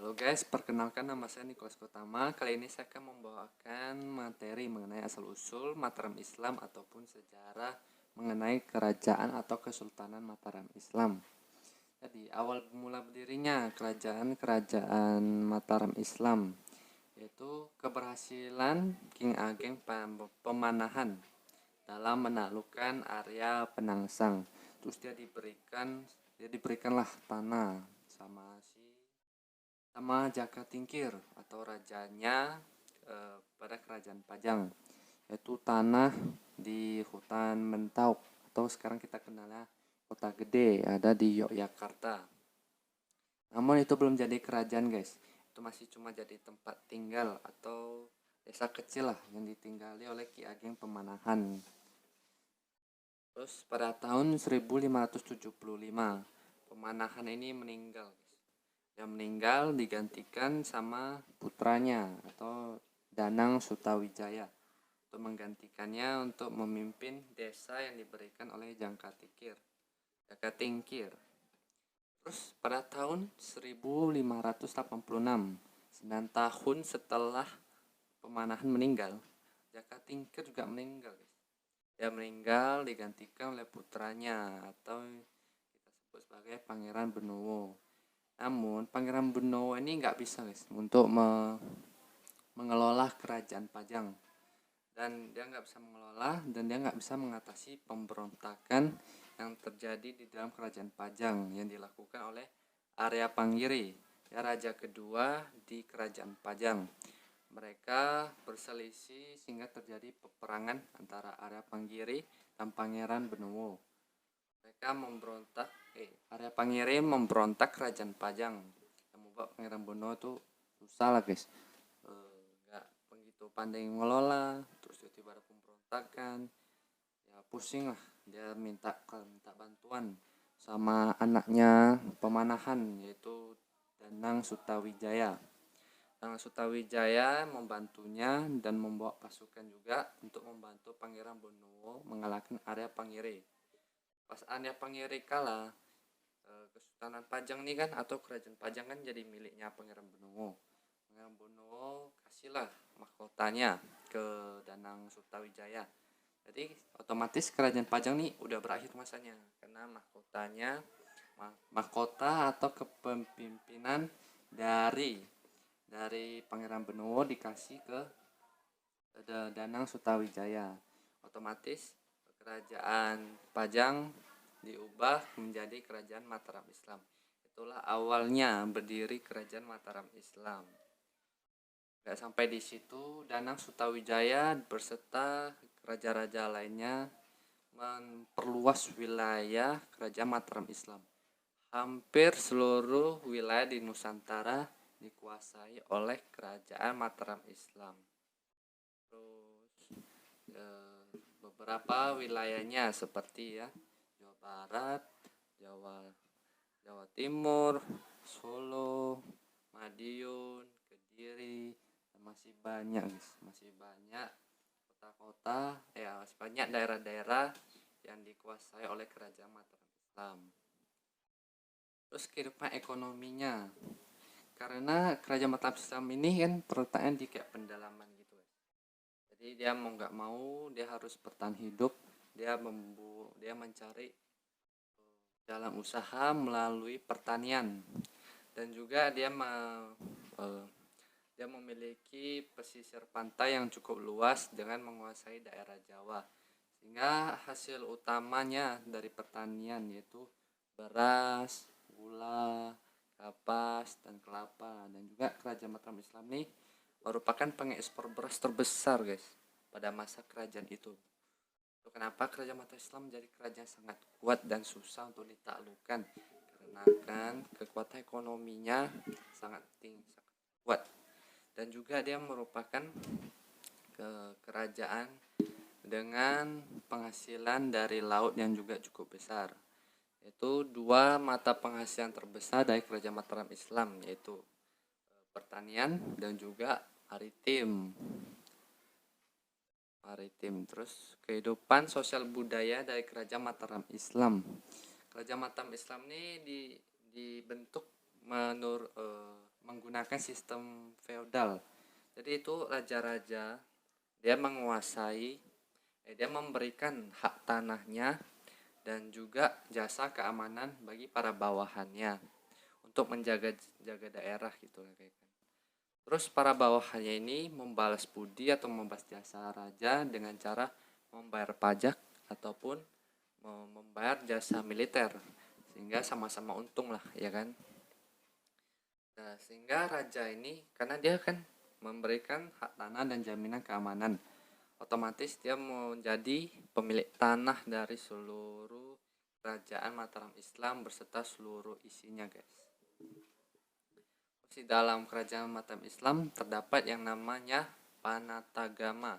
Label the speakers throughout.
Speaker 1: Halo guys, perkenalkan nama saya Nikolas Kotama. Kali ini saya akan membawakan materi mengenai asal-usul Mataram Islam ataupun sejarah mengenai kerajaan atau Kesultanan Mataram Islam. Jadi, awal mula berdirinya kerajaan Mataram Islam yaitu keberhasilan King Ageng Pemanahan dalam menaklukkan area Penangsang. Terus dia diberikanlah tanah sama Jaka Tingkir atau rajanya pada kerajaan Pajang, yaitu tanah di hutan Mentau atau sekarang kita kenalnya Kota Gede, ada di Yogyakarta. Namun itu belum jadi kerajaan guys, itu masih cuma jadi tempat tinggal atau desa kecil lah yang ditinggali oleh Ki Ageng Pemanahan. Terus pada tahun 1575 Pemanahan ini meninggal. Dia meninggal digantikan sama putranya atau Danang Sutawijaya untuk menggantikannya untuk memimpin desa yang diberikan oleh Jaka Tingkir. Terus pada tahun 1586, 9 tahun setelah Pemanahan meninggal, Jaka Tingkir juga meninggal. Dia meninggal digantikan oleh putranya atau kita sebut sebagai Pangeran Benowo. Namun Pangeran Benowo ini nggak bisa guys untuk mengelola kerajaan Pajang, dan dia nggak bisa mengelola dan dia nggak bisa mengatasi pemberontakan yang terjadi di dalam kerajaan Pajang yang dilakukan oleh Arya Panggiri, ya, raja kedua di kerajaan Pajang. Mereka berselisih sehingga terjadi peperangan antara Arya Panggiri dan Pangeran Benowo. Mereka memberontak, Arya Panggiri memberontak kerajaan Pajang yang membuat Pangeran Benowo itu susah lah guys, nggak begitu pandai mengelola. Terus tiba-tiba ada pemberontakan, ya pusing lah. Dia minta bantuan sama anaknya Pemanahan, yaitu Danang Sutawijaya. Danang Sutawijaya membantunya dan membawa pasukan juga untuk membantu Pangeran Benowo mengalahkan Arya Panggiri. Pas Arya Panggiri kalah, Kesultanan Pajang nih kan atau kerajaan Pajang kan jadi miliknya Pangeran Benowo. Pangeran Benowo kasihlah mahkotanya ke Danang Sutawijaya. Jadi otomatis kerajaan Pajang nih udah berakhir masanya karena mahkota atau kepemimpinan dari Pangeran Benowo dikasih ke Danang Sutawijaya. Otomatis kerajaan Pajang diubah menjadi kerajaan Mataram Islam. Itulah awalnya berdiri kerajaan Mataram Islam. Gak sampai di situ, Danang Sutawijaya berserta raja-raja lainnya memperluas wilayah kerajaan Mataram Islam. Hampir seluruh wilayah di Nusantara dikuasai oleh kerajaan Mataram Islam. Terus beberapa wilayahnya seperti ya Jawa Barat, Jawa Timur, Solo, Madiun, Kediri, dan masih banyak kota-kota, ya masih banyak daerah-daerah yang dikuasai oleh kerajaan Mataram Islam. Terus kehidupan ekonominya, karena kerajaan Mataram Islam ini kan terletaknya di kayak pendalaman gitu. Jadi dia mau nggak mau dia harus bertahan hidup, dia mencari jalan usaha melalui pertanian, dan juga dia memiliki pesisir pantai yang cukup luas dengan menguasai daerah Jawa, sehingga hasil utamanya dari pertanian yaitu beras, gula, kapas, dan kelapa. Dan juga kerajaan Mataram Islam ini merupakan pengekspor beras terbesar guys pada masa kerajaan itu. Kenapa kerajaan Mataram Islam menjadi kerajaan sangat kuat dan susah untuk ditaklukkan? Karena kan kekuatan ekonominya sangat tinggi, sangat kuat, dan juga dia merupakan kerajaan dengan penghasilan dari laut yang juga cukup besar. Yaitu dua mata penghasilan terbesar dari kerajaan Mataram Islam, yaitu pertanian dan juga maritim. Terus kehidupan sosial budaya dari kerajaan Mataram Islam. Kerajaan Mataram Islam ini dibentuk menggunakan sistem feodal. Jadi itu raja-raja dia menguasai, dia memberikan hak tanahnya dan juga jasa keamanan bagi para bawahannya untuk menjaga daerah gitu lah kayak kan. Terus para bawahannya ini membalas budi atau membalas jasa raja dengan cara membayar pajak ataupun membayar jasa militer sehingga sama-sama untung lah ya kan. Nah, sehingga raja ini karena dia kan memberikan hak tanah dan jaminan keamanan, otomatis dia menjadi pemilik tanah dari seluruh kerajaan Mataram Islam berserta seluruh isinya guys. Di dalam kerajaan Mataram Islam terdapat yang namanya Panatagama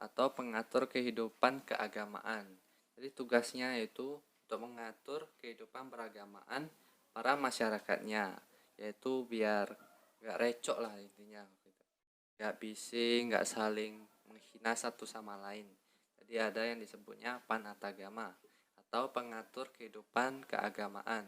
Speaker 1: atau pengatur kehidupan keagamaan. Jadi tugasnya yaitu untuk mengatur kehidupan beragamaan para masyarakatnya, yaitu biar gak recok lah intinya, gak bising, gak saling menghina satu sama lain. Jadi ada yang disebutnya Panatagama atau pengatur kehidupan keagamaan.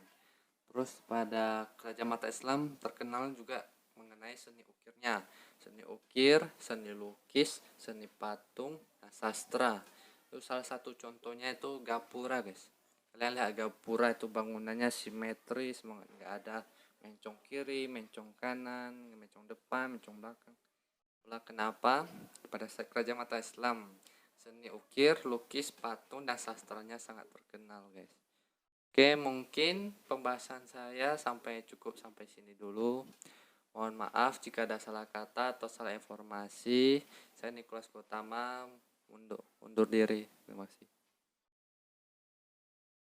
Speaker 1: Terus pada kerajaan Mataram Islam terkenal juga mengenai seni ukirnya, seni ukir, seni lukis, seni patung, dan sastra. Itu salah satu contohnya itu gapura guys. Kalian lihat gapura itu bangunannya simetris, nggak ada mencong kiri, mencong kanan, mencong depan, mencong belakang. Itulah kenapa pada kerajaan Mataram Islam seni ukir, lukis, patung, dan sastranya sangat terkenal guys. Oke, mungkin pembahasan saya cukup sampai sini dulu. Mohon maaf jika ada salah kata atau salah informasi. Saya Nicholas Gotama undur diri. Terima kasih.